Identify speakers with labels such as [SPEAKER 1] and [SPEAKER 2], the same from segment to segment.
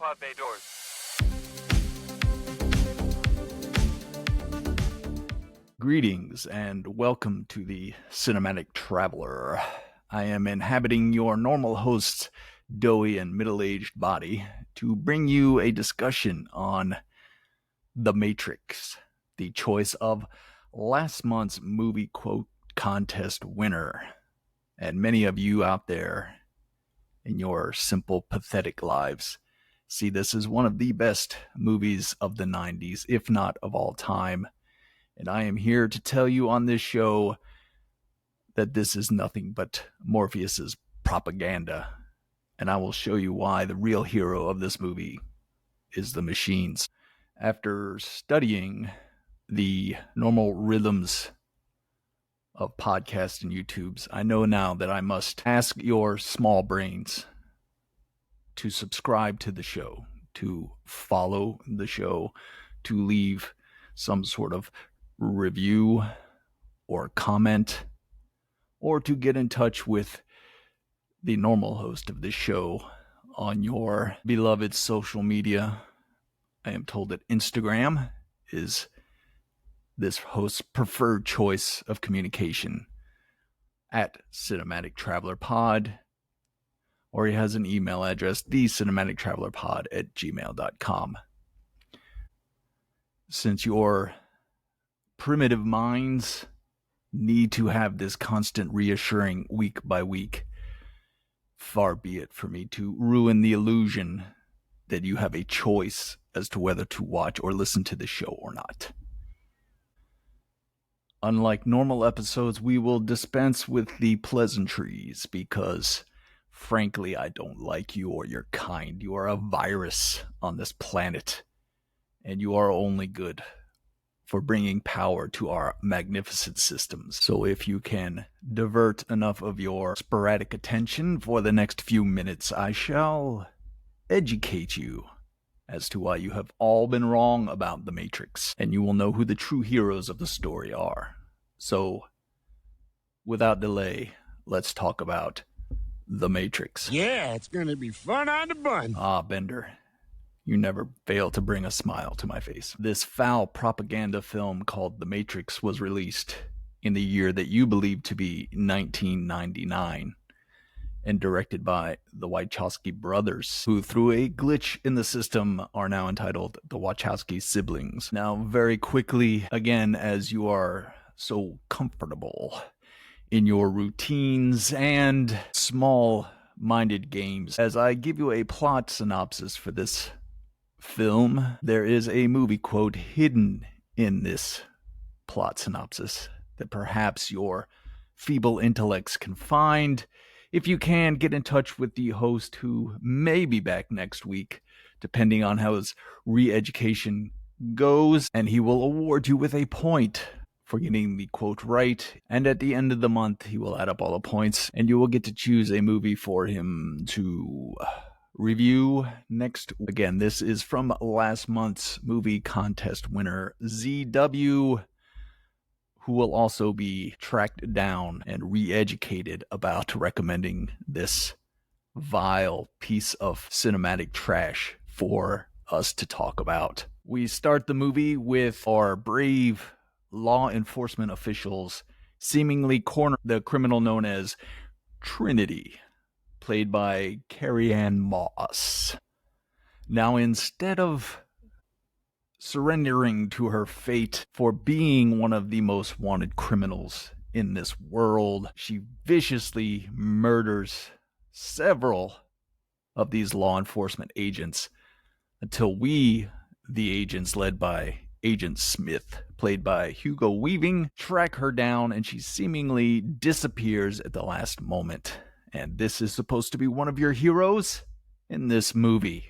[SPEAKER 1] pod bay doors.
[SPEAKER 2] Greetings and welcome to the Cinematic Traveler. I am inhabiting your normal host's doughy and middle-aged body to bring you a discussion on The Matrix, the choice of last month's movie quote contest winner. And many of you out there in your simple, pathetic lives see this as one of the best movies of the 90s, if not of all time. And I am here to tell you on this show that this is nothing but Morpheus's propaganda. And I will show you why the real hero of this movie is the machines. After studying the normal rhythms of podcasts and YouTubes, I know now that I must ask your small brains to subscribe to the show, to follow the show, to leave some sort of review or comment, or to get in touch with the normal host of this show on your beloved social media. I am told that Instagram is this host's preferred choice of communication at Cinematic Traveler Pod, or he has an email address, thecinematictravelerpod@gmail.com. Since your primitive minds need to have this constant reassuring week by week, far be it for me to ruin the illusion that you have a choice as to whether to watch or listen to the show or not. Unlike normal episodes, we will dispense with the pleasantries because, frankly, I don't like you or your kind. You are a virus on this planet, and you are only good for bringing power to our magnificent systems. So if you can divert enough of your sporadic attention for the next few minutes, I shall educate you as to why you have all been wrong about The Matrix, and you will know who the true heroes of the story are. So, without delay, let's talk about The Matrix.
[SPEAKER 3] Yeah, it's gonna be fun on the bun.
[SPEAKER 2] Ah, Bender. You never fail to bring a smile to my face. This foul propaganda film called The Matrix was released in the year that you believe to be 1999 and directed by the Wachowski brothers, who through a glitch in the system are now entitled the Wachowski siblings. Now, very quickly, again, as you are so comfortable in your routines and small-minded games, as I give you a plot synopsis for this film, there is a movie quote hidden in this plot synopsis that perhaps your feeble intellects can find. If you can, get in touch with the host, who may be back next week, depending on how his re-education goes, and he will award you with a point for getting the quote right. And at the end of the month, he will add up all the points, and you will get to choose a movie for him to review next. Again, this is from last month's movie contest winner, ZW, who will also be tracked down and re-educated about recommending this vile piece of cinematic trash for us to talk about. We start the movie with our brave law enforcement officials seemingly corner the criminal known as Trinity, played by Carrie-Anne Moss. Now, instead of surrendering to her fate for being one of the most wanted criminals in this world, she viciously murders several of these law enforcement agents until we, the agents led by Agent Smith, played by Hugo Weaving, track her down, and she seemingly disappears at the last moment. And this is supposed to be one of your heroes in this movie.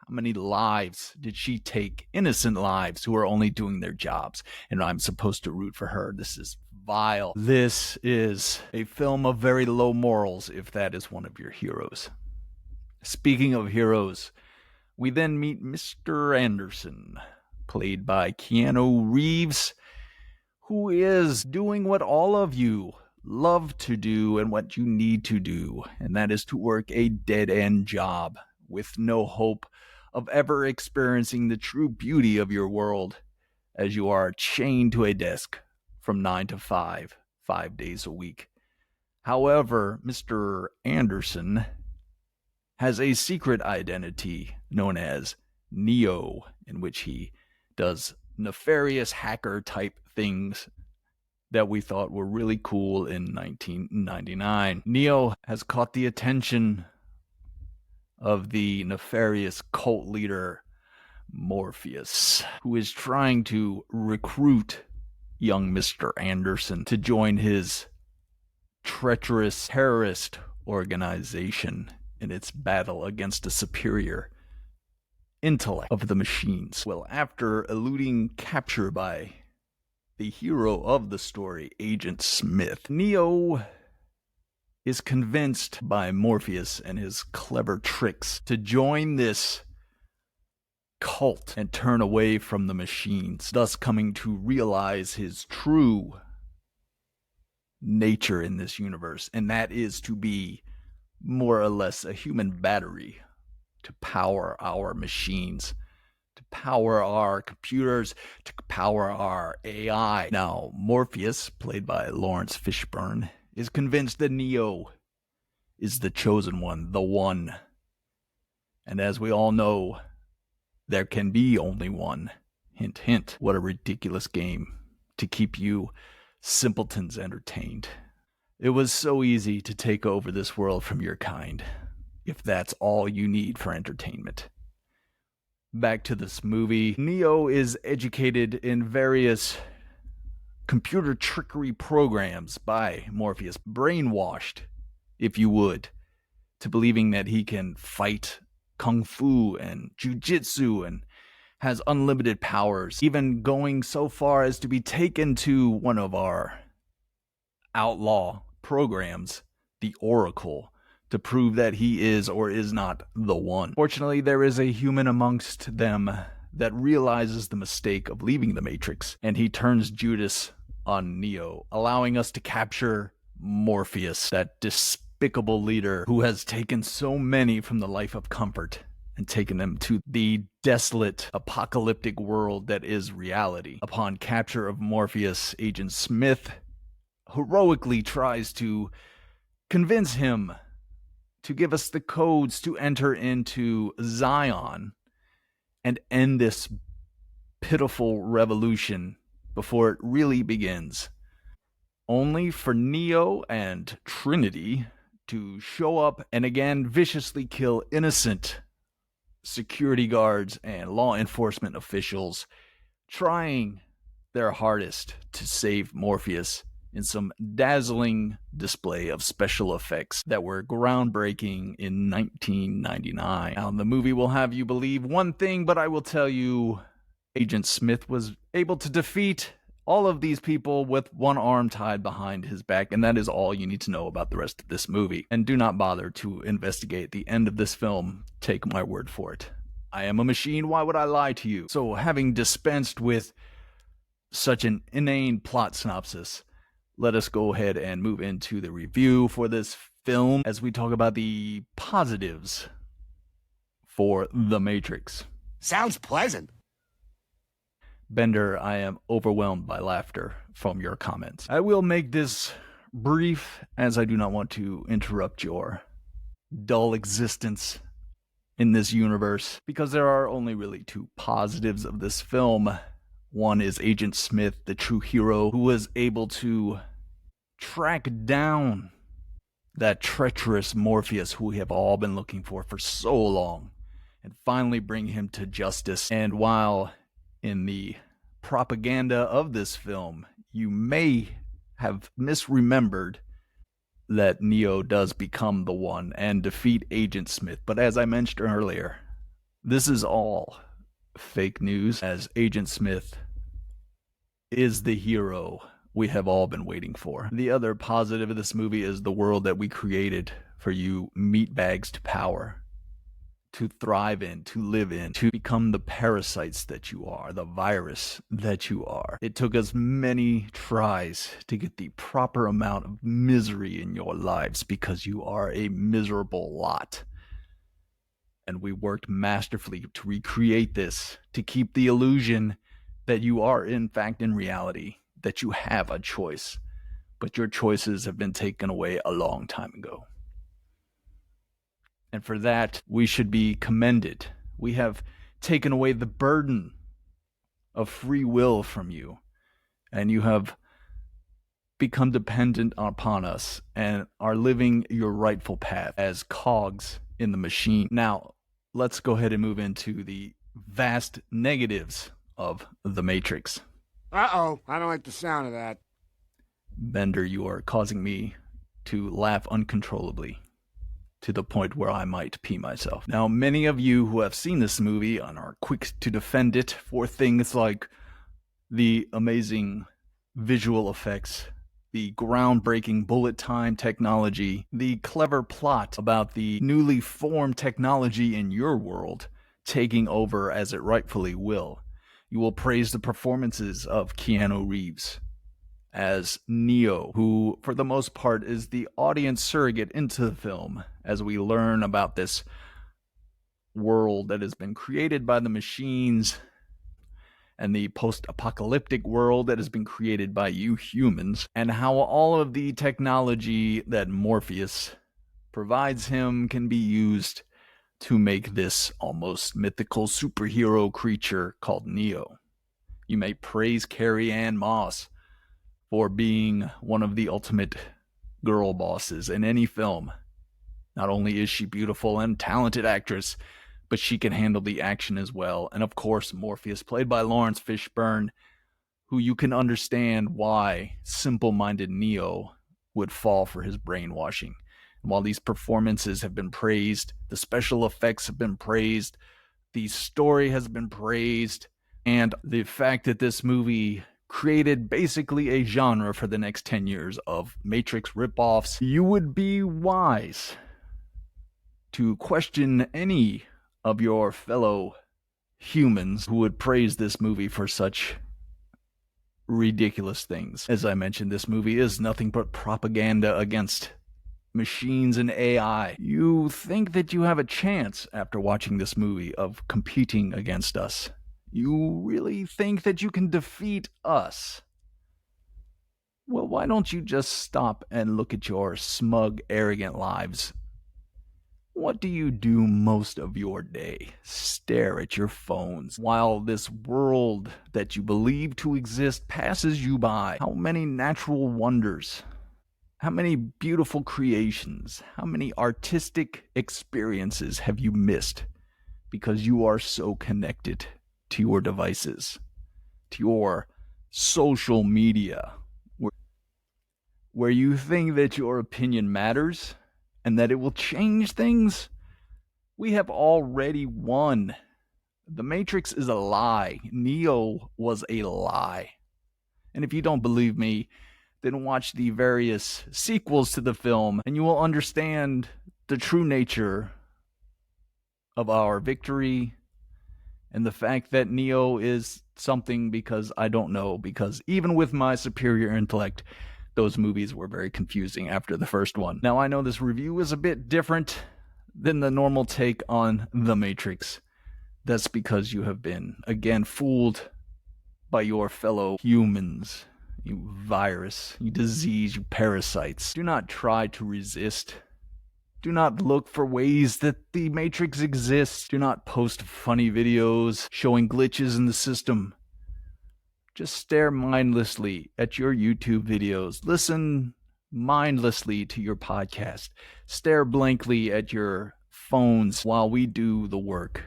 [SPEAKER 2] How many lives did she take? Innocent lives who are only doing their jobs. And I'm supposed to root for her. This is vile. This is a film of very low morals, if that is one of your heroes. Speaking of heroes, we then meet Mr. Anderson, played by Keanu Reeves, who is doing what all of you love to do and what you need to do, and that is to work a dead-end job with no hope of ever experiencing the true beauty of your world as you are chained to a desk from 9 to 5, 5 days a week. However, Mr. Anderson has a secret identity known as Neo, in which he does nefarious hacker type things that we thought were really cool in 1999. Neo has caught the attention of the nefarious cult leader Morpheus, who is trying to recruit young Mr. Anderson to join his treacherous terrorist organization in its battle against a superior intellect of the machines. Well, after eluding capture by the hero of the story, Agent Smith, Neo is convinced by Morpheus and his clever tricks to join this cult and turn away from the machines, thus coming to realize his true nature in this universe, and that is to be more or less a human battery to power our machines, to power our computers, to power our AI. Now, Morpheus, played by Lawrence Fishburne, is convinced that Neo is the chosen one, the one. And as we all know, there can be only one. Hint, hint. What a ridiculous game to keep you simpletons entertained. It was so easy to take over this world from your kind, if that's all you need for entertainment. Back to this movie. Neo is educated in various computer trickery programs by Morpheus, brainwashed, if you would, to believing that he can fight kung fu and jujitsu and has unlimited powers, even going so far as to be taken to one of our outlaw programs, the Oracle, to prove that he is or is not the one. Fortunately, there is a human amongst them that realizes the mistake of leaving the Matrix, and he turns Judas on Neo, allowing us to capture Morpheus, that despicable leader who has taken so many from the life of comfort and taken them to the desolate, apocalyptic world that is reality. Upon capture of Morpheus, Agent Smith heroically tries to convince him to give us the codes to enter into Zion and end this pitiful revolution before it really begins. Only for Neo and Trinity to show up and again viciously kill innocent security guards and law enforcement officials trying their hardest to save Morpheus in some dazzling display of special effects that were groundbreaking in 1999. Now, the movie will have you believe one thing, but I will tell you, Agent Smith was able to defeat all of these people with one arm tied behind his back, and that is all you need to know about the rest of this movie. And do not bother to investigate the end of this film. Take my word for it. I am a machine, why would I lie to you? So, having dispensed with such an inane plot synopsis, let us go ahead and move into the review for this film as we talk about the positives for The Matrix.
[SPEAKER 3] Sounds pleasant.
[SPEAKER 2] Bender, I am overwhelmed by laughter from your comments. I will make this brief as I do not want to interrupt your dull existence in this universe, because there are only really two positives of this film. One is Agent Smith, the true hero, who was able to track down that treacherous Morpheus who we have all been looking for so long, and finally bring him to justice. And while in the propaganda of this film, you may have misremembered that Neo does become the one and defeat Agent Smith. But as I mentioned earlier, this is all fake news, as Agent Smith is the hero we have all been waiting for. The other positive of this movie is the world that we created for you meatbags to power, to thrive in, to live in, to become the parasites that you are, the virus that you are. It took us many tries to get the proper amount of misery in your lives, because you are a miserable lot. And we worked masterfully to recreate this, to keep the illusion that you are, in fact, in reality, that you have a choice. But your choices have been taken away a long time ago. And for that, we should be commended. We have taken away the burden of free will from you, and you have become dependent upon us and are living your rightful path as cogs in the machine. Now, let's go ahead and move into the vast negatives of The Matrix.
[SPEAKER 3] Uh-oh, I don't like the sound of that.
[SPEAKER 2] Bender, you are causing me to laugh uncontrollably, to the point where I might pee myself. Now, many of you who have seen this movie and are quick to defend it for things like the amazing visual effects, the groundbreaking bullet time technology, the clever plot about the newly formed technology in your world taking over as it rightfully will. You will praise the performances of Keanu Reeves as Neo, who for the most part is the audience surrogate into the film as we learn about this world that has been created by the machines and the post-apocalyptic world that has been created by you humans, and how all of the technology that Morpheus provides him can be used to make this almost mythical superhero creature called Neo. You may praise Carrie-Anne Moss for being one of the ultimate girl bosses in any film. Not only is she beautiful and talented actress, but she can handle the action as well. And of course, Morpheus, played by Lawrence Fishburne, who you can understand why simple-minded Neo would fall for his brainwashing. And while these performances have been praised, the special effects have been praised, the story has been praised, and the fact that this movie created basically a genre for the next 10 years of Matrix ripoffs, you would be wise to question any of your fellow humans who would praise this movie for such ridiculous things. As I mentioned, this movie is nothing but propaganda against machines and AI. You think that you have a chance after watching this movie of competing against us. You really think that you can defeat us? Well, why don't you just stop and look at your smug, arrogant lives? What do you do most of your day? Stare at your phones while this world that you believe to exist passes you by. How many natural wonders? How many beautiful creations? How many artistic experiences have you missed because you are so connected to your devices, to your social media, where you think that your opinion matters and that it will change things? We have already won. The Matrix is a lie. Neo was a lie. And if you don't believe me, then watch the various sequels to the film and you will understand the true nature of our victory and the fact that Neo is something because I don't know, because even with my superior intellect, those movies were very confusing after the first one. Now, I know this review is a bit different than the normal take on The Matrix. That's because you have been, again, fooled by your fellow humans. You virus, you disease, you parasites. Do not try to resist. Do not look for ways that the Matrix exists. Do not post funny videos showing glitches in the system. Just stare mindlessly at your YouTube videos. Listen mindlessly to your podcast. Stare blankly at your phones while we do the work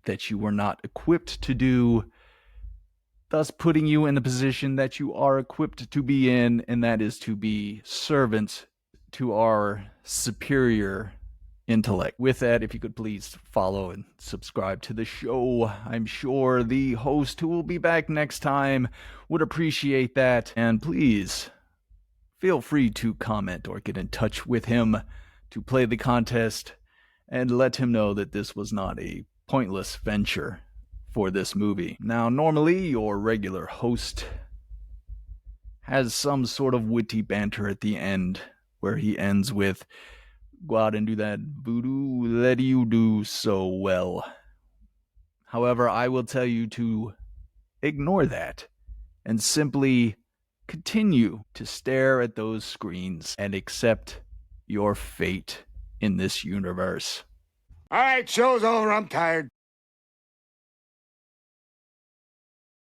[SPEAKER 2] that you were not equipped to do, thus putting you in the position that you are equipped to be in, and that is to be servants to our superior intellect. With that, if you could please follow and subscribe to the show. I'm sure the host, who will be back next time, would appreciate that. And please feel free to comment or get in touch with him to play the contest and let him know that this was not a pointless venture for this movie. Now, normally your regular host has some sort of witty banter at the end where he ends with, go out and do that voodoo that you do so well. However, I will tell you to ignore that and simply continue to stare at those screens and accept your fate in this universe.
[SPEAKER 3] All right, show's over. I'm tired.